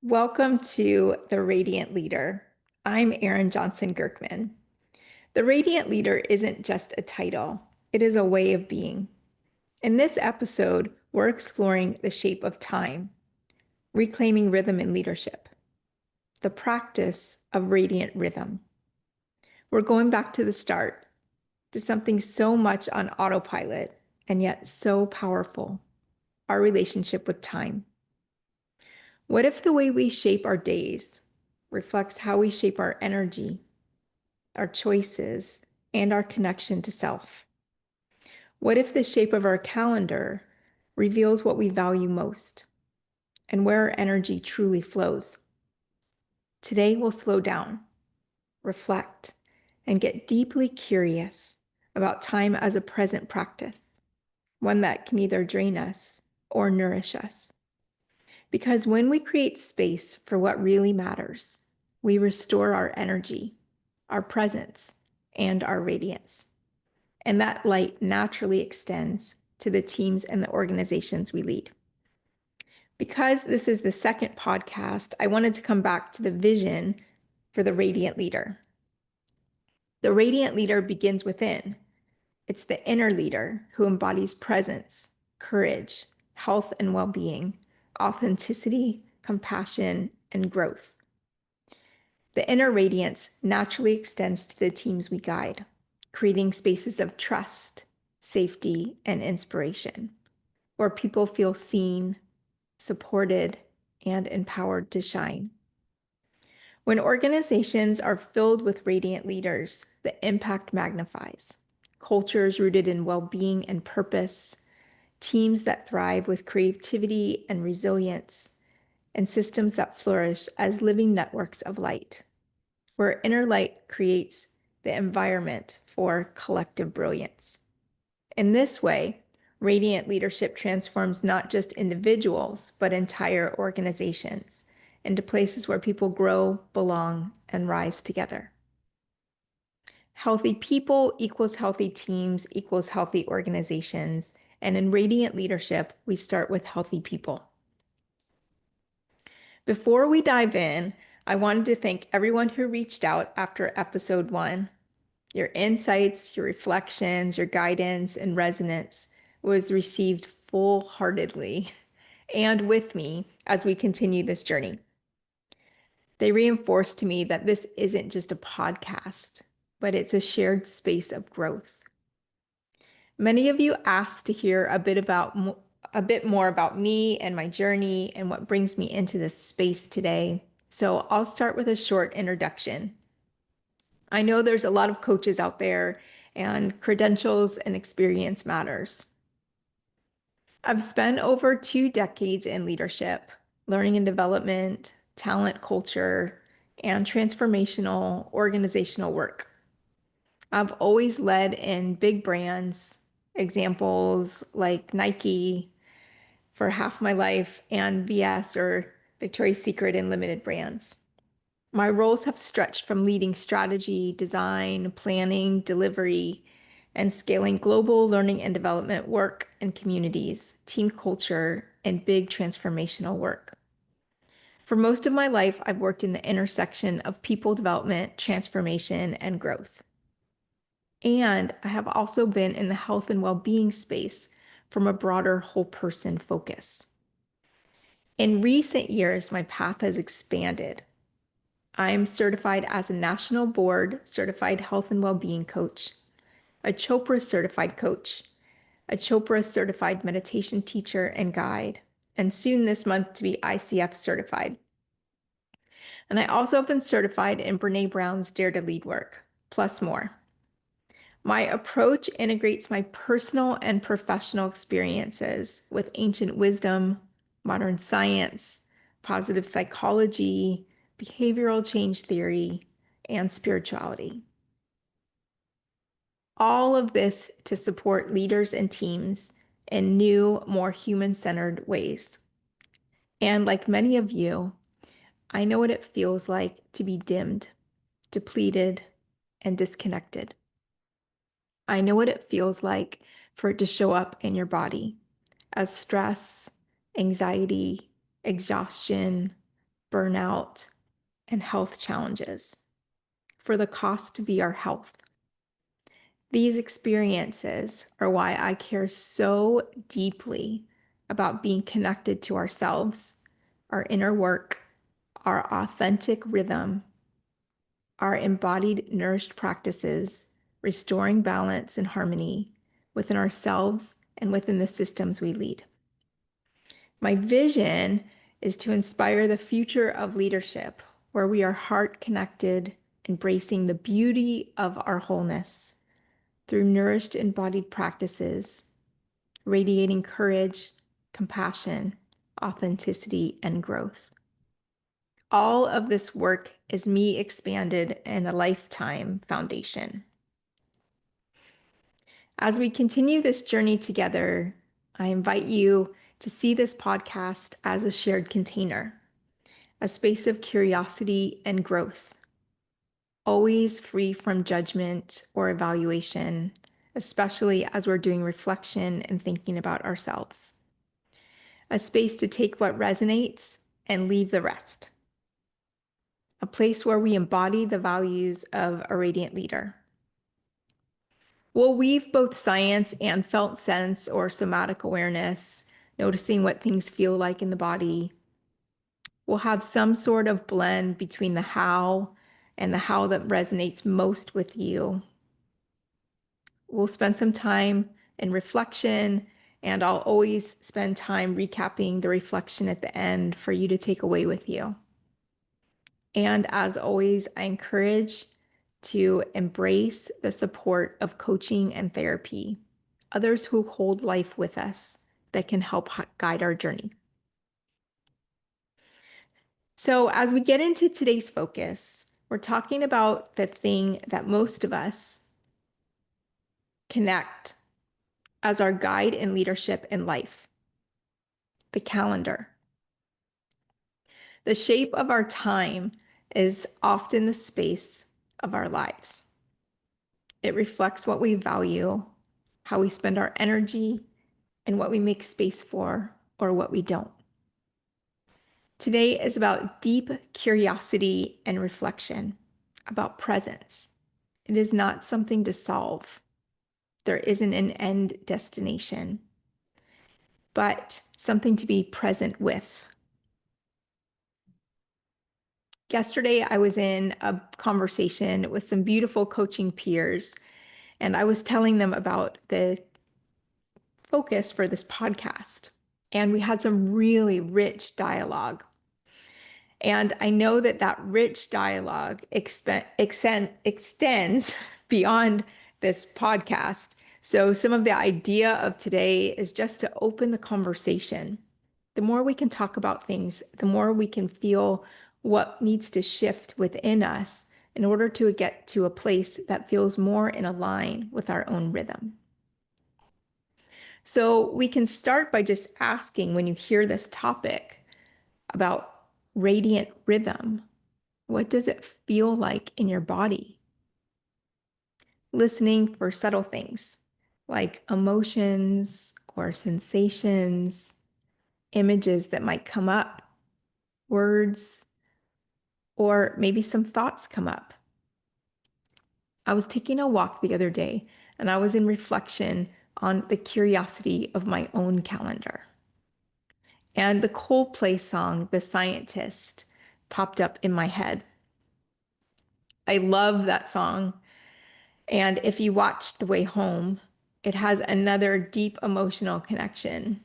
Welcome to The Radiant Leader. I'm Erin Johnson Gerkman. The Radiant Leader isn't just a title, it is a way of being. In this episode, we're exploring the shape of time, reclaiming rhythm in leadership, the practice of radiant rhythm. We're going back to the start, to something so much on autopilot and yet so powerful, our relationship with time. What if the way we shape our days reflects how we shape our energy, our choices, and our connection to self? What if the shape of our calendar reveals what we value most and where our energy truly flows? Today, we'll slow down, reflect, and get deeply curious about time as a present practice, one that can either drain us or nourish us. Because when we create space for what really matters, we restore our energy, our presence, and our radiance. And that light naturally extends to the teams and the organizations we lead. Because this is the second podcast, I wanted to come back to the vision for the radiant leader. The radiant leader begins within. It's the inner leader who embodies presence, courage, health and well-being, authenticity, compassion, and growth. The inner radiance naturally extends to the teams we guide, creating spaces of trust, safety, and inspiration, where people feel seen, supported, and empowered to shine. When organizations are filled with radiant leaders, the impact magnifies. Cultures rooted in well-being and purpose, teams that thrive with creativity and resilience, and systems that flourish as living networks of light, where inner light creates the environment for collective brilliance. In this way, radiant leadership transforms not just individuals, but entire organizations into places where people grow, belong, and rise together. Healthy people equals healthy teams equals healthy organizations. And in radiant leadership, we start with healthy people. Before we dive in, I wanted to thank everyone who reached out after episode 1. Your insights, your reflections, your guidance, and resonance was received full-heartedly and with me as we continue this journey. They reinforced to me that this isn't just a podcast, but it's a shared space of growth. Many of you asked to hear a bit more about me and my journey and what brings me into this space today. So I'll start with a short introduction. I know there's a lot of coaches out there, and credentials and experience matters. I've spent over 2 decades in leadership, learning and development, talent culture, and transformational organizational work. I've always led in big brands, examples like Nike for half my life and VS or Victoria's Secret and limited brands. My roles have stretched from leading strategy, design, planning, delivery, and scaling global learning and development work and communities, team culture, and big transformational work. For most of my life, I've worked in the intersection of people development, transformation, and growth. And I have also been in the health and well-being space from a broader whole person focus. In recent years, my path has expanded. I'm certified as a national board certified health and well-being coach, a Chopra certified coach, a Chopra certified meditation teacher and guide, and soon this month to be ICF certified. And I also have been certified in Brene Brown's Dare to Lead work, plus more. My approach integrates my personal and professional experiences with ancient wisdom, modern science, positive psychology, behavioral change theory, and spirituality. All of this to support leaders and teams in new, more human-centered ways. And like many of you, I know what it feels like to be dimmed, depleted, and disconnected. I know what it feels like for it to show up in your body as stress, anxiety, exhaustion, burnout, and health challenges, for the cost to be our health. These experiences are why I care so deeply about being connected to ourselves, our inner work, our authentic rhythm, our embodied, nourished practices, restoring balance and harmony within ourselves and within the systems we lead. My vision is to inspire the future of leadership where we are heart connected, embracing the beauty of our wholeness through nourished embodied practices, radiating courage, compassion, authenticity, and growth. All of this work is me expanded in a lifetime foundation. As we continue this journey together, I invite you to see this podcast as a shared container, a space of curiosity and growth, always free from judgment or evaluation, especially as we're doing reflection and thinking about ourselves. A space to take what resonates and leave the rest. A place where we embody the values of a radiant leader. We'll weave both science and felt sense or somatic awareness, noticing what things feel like in the body. We'll have some sort of blend between the how and the how that resonates most with you. We'll spend some time in reflection, and I'll always spend time recapping the reflection at the end for you to take away with you. And as always, I encourage to embrace the support of coaching and therapy, others who hold life with us that can help guide our journey. So as we get into today's focus, we're talking about the thing that most of us connect as our guide in leadership in life, the calendar. The shape of our time is often the space of our lives. It reflects what we value, how we spend our energy, and what we make space for or what we don't. Today is about deep curiosity and reflection, about presence. It is not something to solve. There isn't an end destination, but something to be present with. Yesterday, I was in a conversation with some beautiful coaching peers, and I was telling them about the focus for this podcast. And we had some really rich dialogue. And I know that that rich dialogue extends beyond this podcast. So some of the idea of today is just to open the conversation. The more we can talk about things, the more we can feel what needs to shift within us in order to get to a place that feels more in line with our own rhythm. So we can start by just asking, when you hear this topic about radiant rhythm, what does it feel like in your body? Listening for subtle things like emotions or sensations, images that might come up, words, or maybe some thoughts come up. I was taking a walk the other day and I was in reflection on the curiosity of my own calendar. And the Coldplay song, The Scientist, popped up in my head. I love that song. And if you watch The Way Home, it has another deep emotional connection.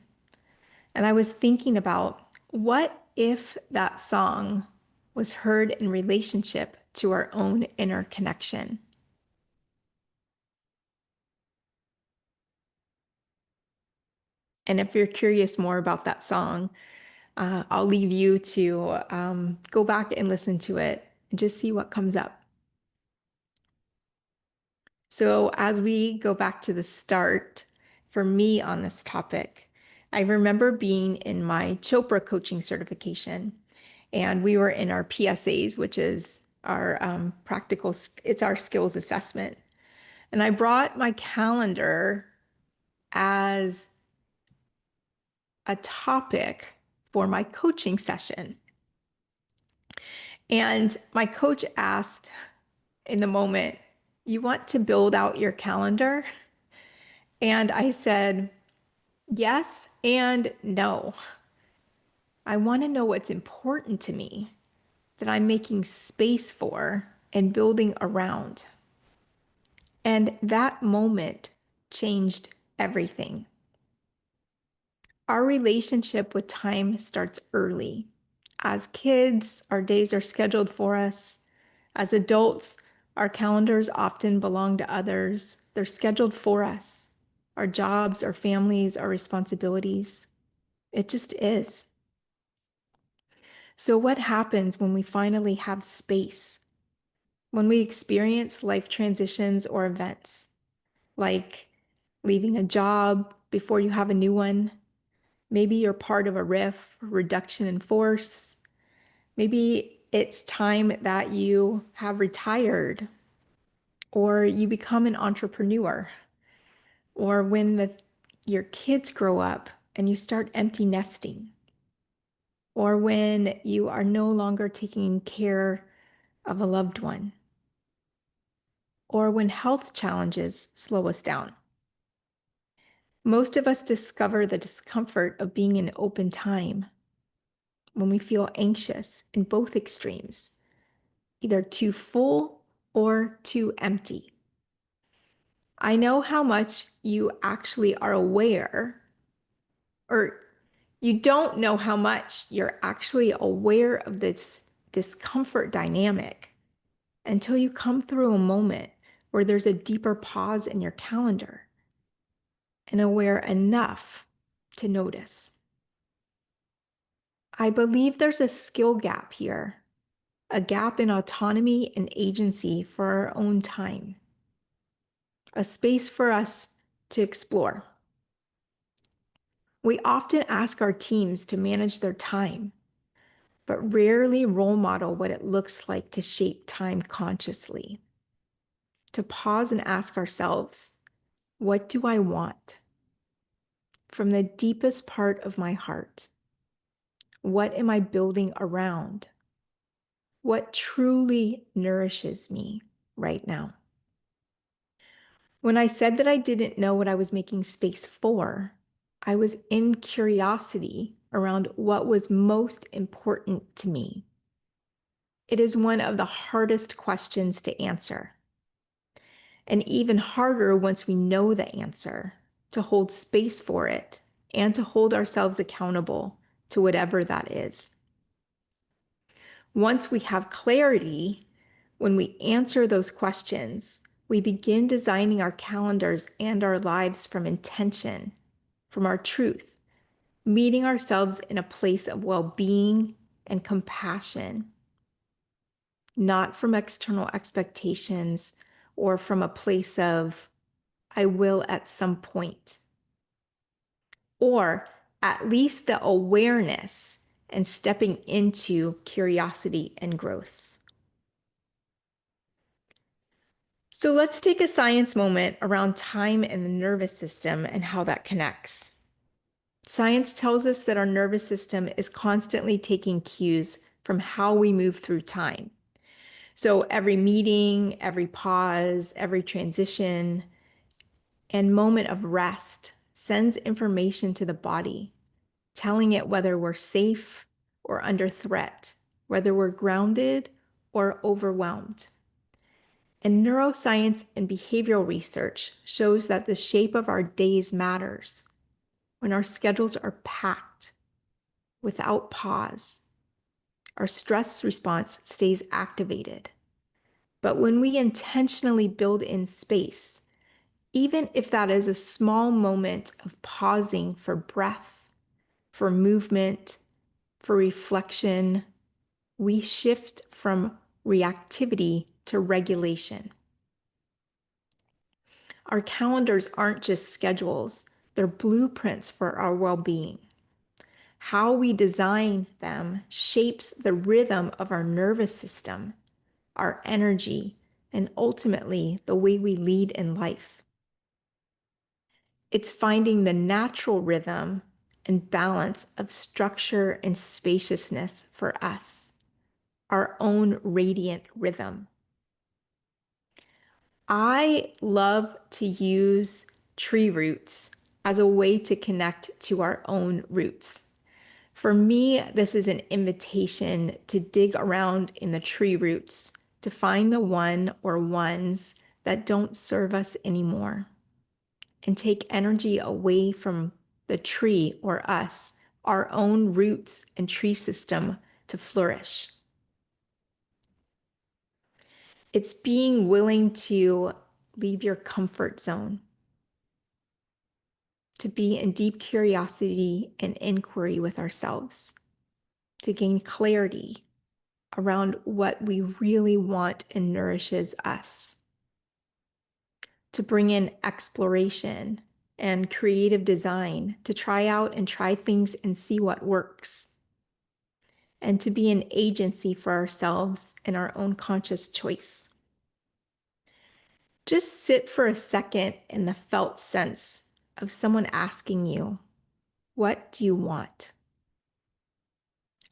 And I was thinking about, what if that song was heard in relationship to our own inner connection? And if you're curious more about that song, I'll leave you to go back and listen to it and just see what comes up. So as we go back to the start, for me on this topic, I remember being in my Chopra coaching certification, and we were in our PSAs, which is our it's our skills assessment. And I brought my calendar as a topic for my coaching session. And my coach asked in the moment, "You want to build out your calendar?" And I said, "Yes and no. I want to know what's important to me that I'm making space for and building around." And that moment changed everything. Our relationship with time starts early. As kids, our days are scheduled for us. As adults, our calendars often belong to others. They're scheduled for us. Our jobs, our families, our responsibilities. It just is. So, what happens when we finally have space? When we experience life transitions or events, like leaving a job before you have a new one? Maybe you're part of a reduction in force. Maybe it's time that you have retired or you become an entrepreneur, or when your kids grow up and you start empty nesting, or when you are no longer taking care of a loved one, or when health challenges slow us down. Most of us discover the discomfort of being in open time when we feel anxious in both extremes, either too full or too empty. I know how much you actually are aware, or you don't know how much you're actually aware of this discomfort dynamic until you come through a moment where there's a deeper pause in your calendar and aware enough to notice. I believe there's a skill gap here, a gap in autonomy and agency for our own time, a space for us to explore. We often ask our teams to manage their time, but rarely role model what it looks like to shape time consciously. To pause and ask ourselves, what do I want? From the deepest part of my heart, what am I building around? What truly nourishes me right now? When I said that I didn't know what I was making space for, I was in curiosity around what was most important to me. It is one of the hardest questions to answer, and even harder once we know the answer, to hold space for it and to hold ourselves accountable to whatever that is. Once we have clarity, when we answer those questions, we begin designing our calendars and our lives from intention, from our truth, meeting ourselves in a place of well-being and compassion, not from external expectations or from a place of, I will at some point, or at least the awareness and stepping into curiosity and growth. So let's take a science moment around time and the nervous system and how that connects. Science tells us that our nervous system is constantly taking cues from how we move through time. So every meeting, every pause, every transition, and moment of rest sends information to the body, telling it whether we're safe or under threat, whether we're grounded or overwhelmed. And neuroscience and behavioral research shows that the shape of our days matters. When our schedules are packed without pause, our stress response stays activated. But when we intentionally build in space, even if that is a small moment of pausing for breath, for movement, for reflection, we shift from reactivity to regulation. Our calendars aren't just schedules, they're blueprints for our well-being. How we design them shapes the rhythm of our nervous system, our energy, and ultimately the way we lead in life. It's finding the natural rhythm and balance of structure and spaciousness for us, our own radiant rhythm. I love to use tree roots as a way to connect to our own roots. For me, this is an invitation to dig around in the tree roots to find the one or ones that don't serve us anymore and take energy away from the tree or us, our own roots and tree system to flourish. It's being willing to leave your comfort zone, to be in deep curiosity and inquiry with ourselves, to gain clarity around what we really want and nourishes us, to bring in exploration and creative design, to try out and try things and see what works, and to be an agency for ourselves in our own conscious choice. Just sit for a second in the felt sense of someone asking you, what do you want?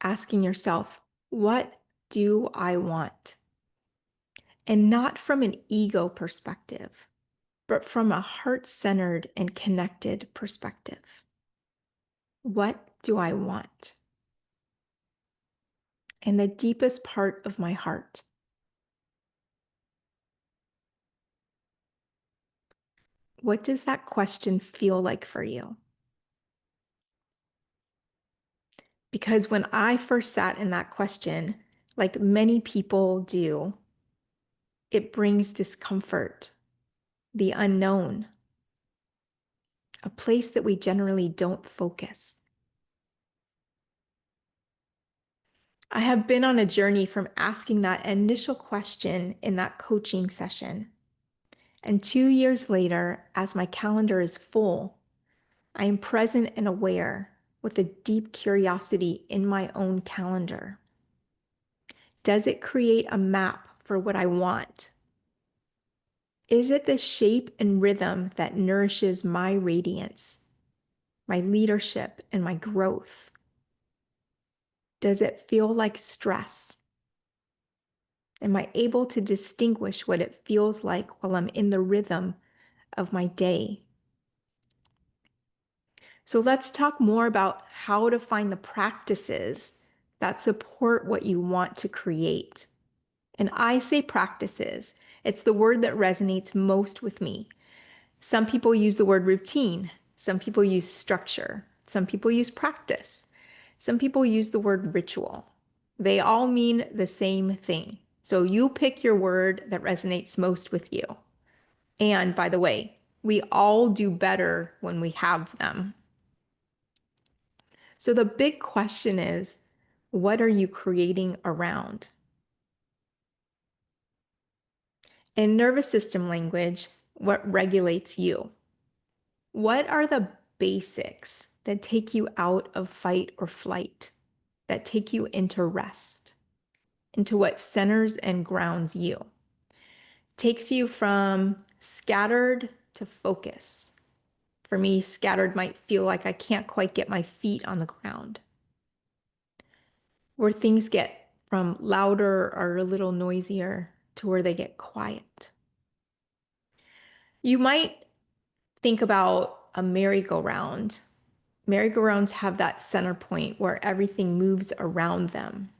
Asking yourself, what do I want? And not from an ego perspective, but from a heart-centered and connected perspective. What do I want? In the deepest part of my heart. What does that question feel like for you? Because when I first sat in that question, like many people do, it brings discomfort, the unknown, a place that we generally don't focus. I have been on a journey from asking that initial question in that coaching session. And 2 years later, as my calendar is full, I am present and aware with a deep curiosity in my own calendar. Does it create a map for what I want? Is it the shape and rhythm that nourishes my radiance, my leadership, and my growth? Does it feel like stress? Am I able to distinguish what it feels like while I'm in the rhythm of my day? So let's talk more about how to find the practices that support what you want to create. And I say practices. It's the word that resonates most with me. Some people use the word routine. Some people use structure. Some people use practice. Some people use the word ritual. They all mean the same thing. So you pick your word that resonates most with you. And by the way, we all do better when we have them. So the big question is, what are you creating around? In nervous system language, what regulates you? What are the basics that take you out of fight or flight, that take you into rest, into what centers and grounds you? Takes you from scattered to focus. For me, scattered might feel like I can't quite get my feet on the ground. Where things get from louder or a little noisier to where they get quiet. You might think about a merry-go-round. Merry-go-rounds have that center point where everything moves around them.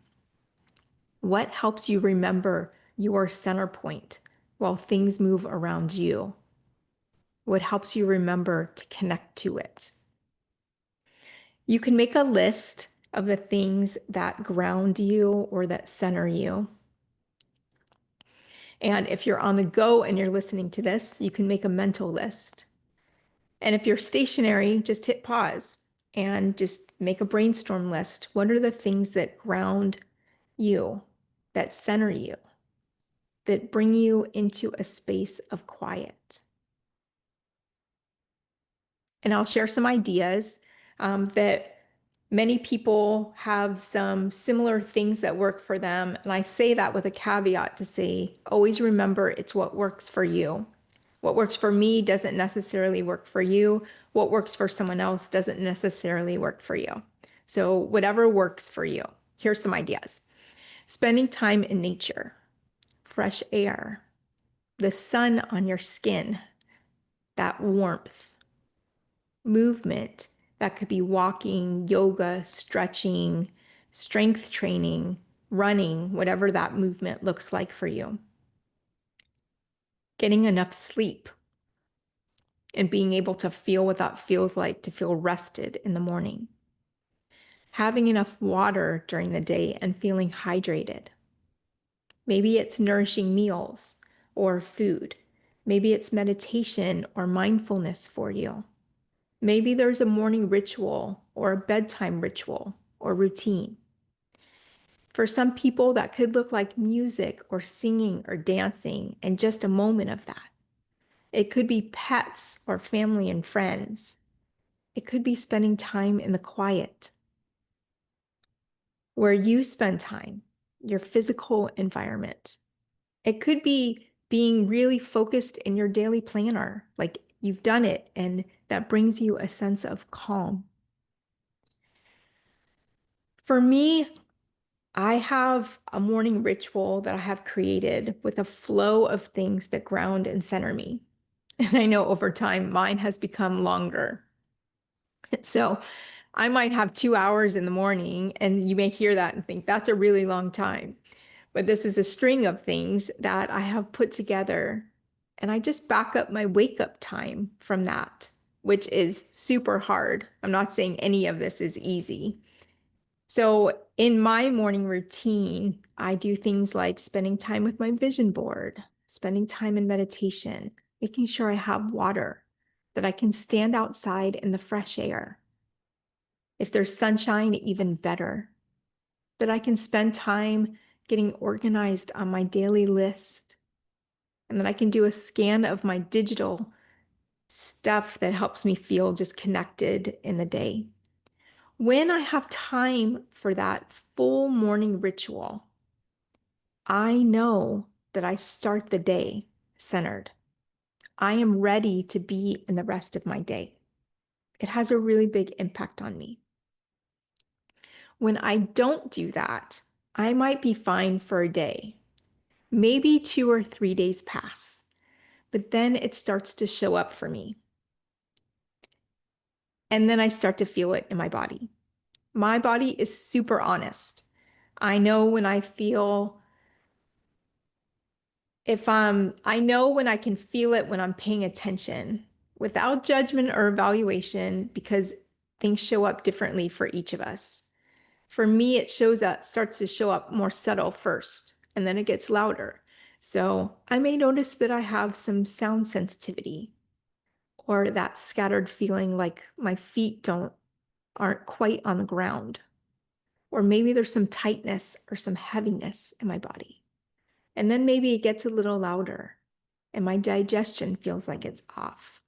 What helps you remember your center point while things move around you? What helps you remember to connect to it? You can make a list of the things that ground you or that center you. And if you're on the go and you're listening to this, you can make a mental list. And if you're stationary, just hit pause and just make a brainstorm list. What are the things that ground you, that center you, that bring you into a space of quiet? And I'll share some ideas that many people have some similar things that work for them. And I say that with a caveat to say, always remember it's what works for you. What works for me doesn't necessarily work for you. What works for someone else doesn't necessarily work for you. So whatever works for you. Here's some ideas. Spending time in nature, fresh air, the sun on your skin, that warmth, movement that could be walking, yoga, stretching, strength training, running, whatever that movement looks like for you. Getting enough sleep and being able to feel what that feels like to feel rested in the morning. Having enough water during the day and feeling hydrated. Maybe it's nourishing meals or food. Maybe it's meditation or mindfulness for you. Maybe there's a morning ritual or a bedtime ritual or routine. For some people, that could look like music or singing or dancing and just a moment of that. It could be pets or family and friends. It could be spending time in the quiet where you spend time, your physical environment. It could be being really focused in your daily planner, like you've done it, and that brings you a sense of calm. For me, I have a morning ritual that I have created with a flow of things that ground and center me. And I know over time, mine has become longer. So I might have 2 hours in the morning, and you may hear that and think that's a really long time. But this is a string of things that I have put together, and I just back up my wake up time from that, which is super hard. I'm not saying any of this is easy. So in my morning routine, I do things like spending time with my vision board, spending time in meditation, making sure I have water, that I can stand outside in the fresh air. If there's sunshine, even better. That I can spend time getting organized on my daily list, and that I can do a scan of my digital stuff that helps me feel just connected in the day. When I have time for that full morning ritual, I know that I start the day centered. I am ready to be in the rest of my day. It has a really big impact on me. When I don't do that, I might be fine for a day. Maybe 2 or 3 days pass, but then it starts to show up for me. And then I start to feel it in my body. My body is super honest. I know when I feel, I know when I can feel it when I'm paying attention without judgment or evaluation, because things show up differently for each of us. For me, it starts to show up more subtle first, and then it gets louder. So I may notice that I have some sound sensitivity, or that scattered feeling like my feet aren't quite on the ground. Or maybe there's some tightness or some heaviness in my body. And then maybe it gets a little louder and my digestion feels like it's off.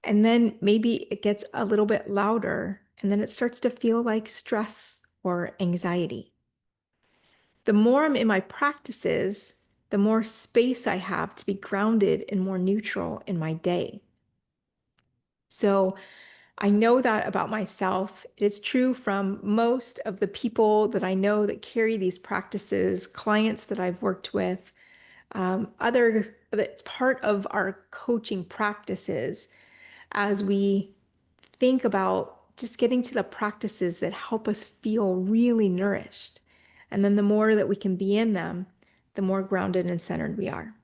And then maybe it gets a little bit louder and then it starts to feel like stress or anxiety. The more I'm in my practices, the more space I have to be grounded and more neutral in my day. So I know that about myself. It is true from most of the people that I know that carry these practices, clients that I've worked with, it's part of our coaching practices as we think about just getting to the practices that help us feel really nourished. And then the more that we can be in them, the more grounded and centered we are.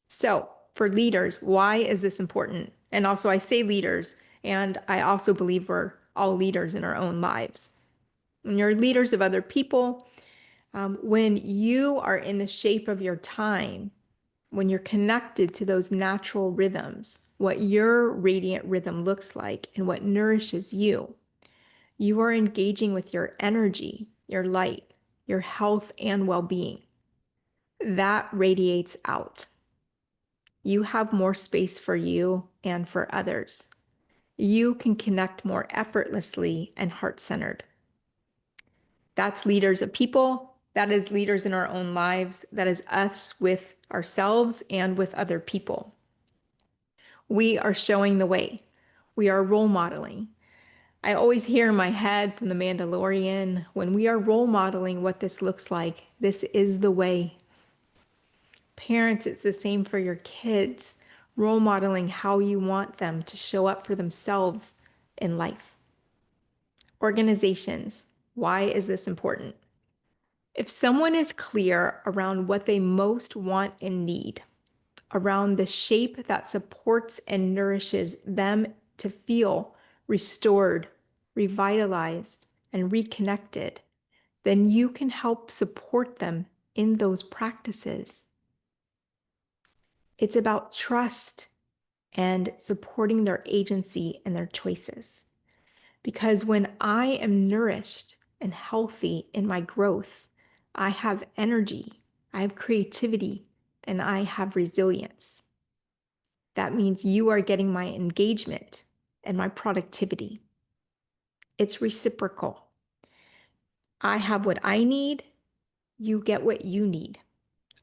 So for leaders, why is this important? And also I say leaders, and I also believe we're all leaders in our own lives. When you're leaders of other people, when you are in the shape of your time, when you're connected to those natural rhythms, what your radiant rhythm looks like and what nourishes you, you are engaging with your energy, your light, your health and well-being. That radiates out. You have more space for you and for others. You can connect more effortlessly and heart-centered. That's leaders of people. That is leaders in our own lives. That is us with ourselves and with other people. We are showing the way. We are role modeling. I always hear in my head from The Mandalorian, when we are role modeling what this looks like, this is the way. Parents, it's the same for your kids, role modeling how you want them to show up for themselves in life. Organizations, why is this important? If someone is clear around what they most want and need, around the shape that supports and nourishes them to feel restored, revitalized, and reconnected, then you can help support them in those practices. It's about trust and supporting their agency and their choices. Because when I am nourished and healthy in my growth, I have energy, I have creativity, and I have resilience. That means you are getting my engagement and my productivity. It's reciprocal. I have what I need, you get what you need.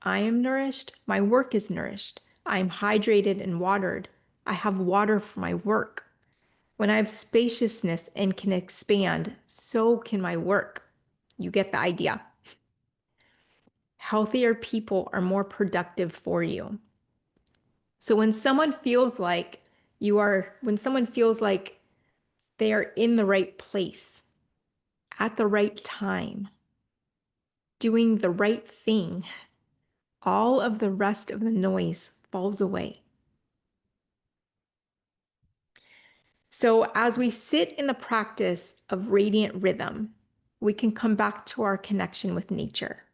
I am nourished, my work is nourished. I am hydrated and watered. I have water for my work. When I have spaciousness and can expand, so can my work. You get the idea. Healthier people are more productive for you. So when someone feels like when someone feels like they are in the right place at the right time, doing the right thing, all of the rest of the noise falls away. So as we sit in the practice of radiant rhythm, we can come back to our connection with nature.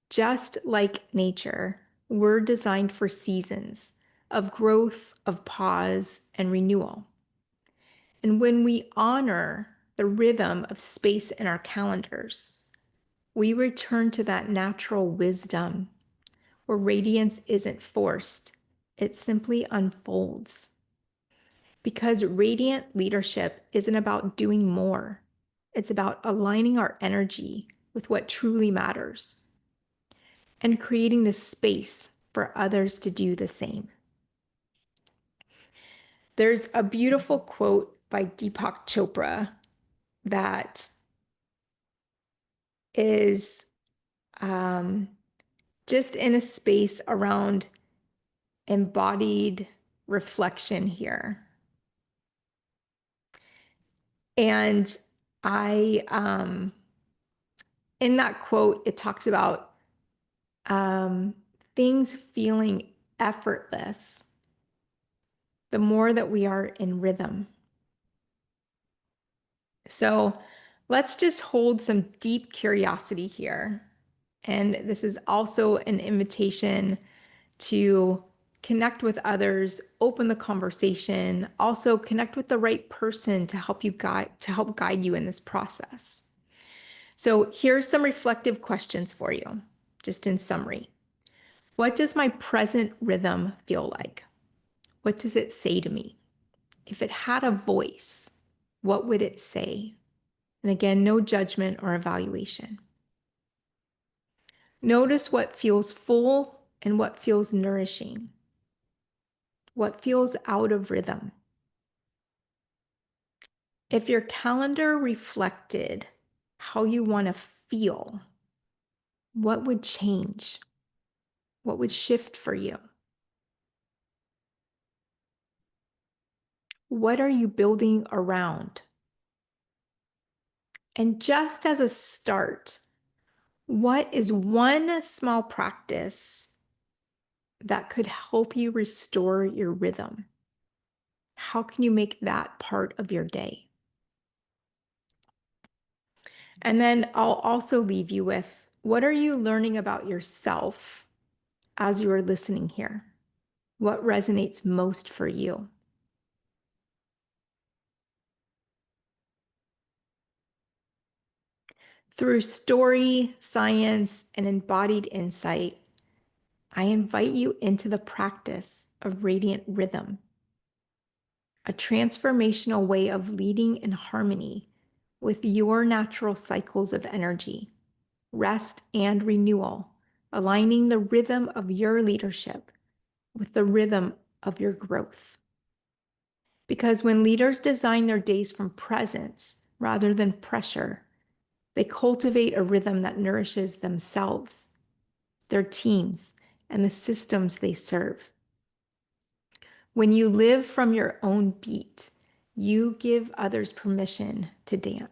Just like nature, we're designed for seasons of growth, of pause, and renewal. And when we honor the rhythm of space in our calendars, we return to that natural wisdom where radiance isn't forced, it simply unfolds. Because radiant leadership isn't about doing more, it's about aligning our energy with what truly matters and creating the space for others to do the same. There's a beautiful quote by Deepak Chopra that is just in a space around embodied reflection here. And in that quote, it talks about things feeling effortless the more that we are in rhythm. So let's just hold some deep curiosity here. And this is also an invitation to connect with others, open the conversation, also connect with the right person to help guide you in this process. So here's some reflective questions for you, just in summary. What does my present rhythm feel like? What does it say to me? If it had a voice, what would it say? And again, no judgment or evaluation. Notice what feels full and what feels nourishing. What feels out of rhythm? If your calendar reflected how you want to feel, what would change? What would shift for you? What are you building around? And just as a start, what is one small practice that could help you restore your rhythm? How can you make that part of your day? And then I'll also leave you with, what are you learning about yourself as you are listening here? What resonates most for you? Through story, science, and embodied insight, I invite you into the practice of radiant rhythm, a transformational way of leading in harmony with your natural cycles of energy, rest, and renewal, aligning the rhythm of your leadership with the rhythm of your growth. Because when leaders design their days from presence rather than pressure, they cultivate a rhythm that nourishes themselves, their teams, and the systems they serve. When you live from your own beat, you give others permission to dance.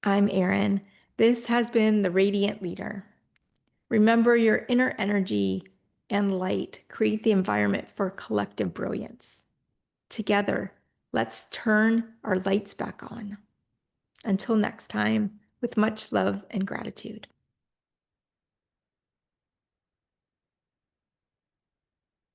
I'm Erin. This has been The Radiant Leader. Remember, your inner energy and light create the environment for collective brilliance. Together, let's turn our lights back on. Until next time, with much love and gratitude.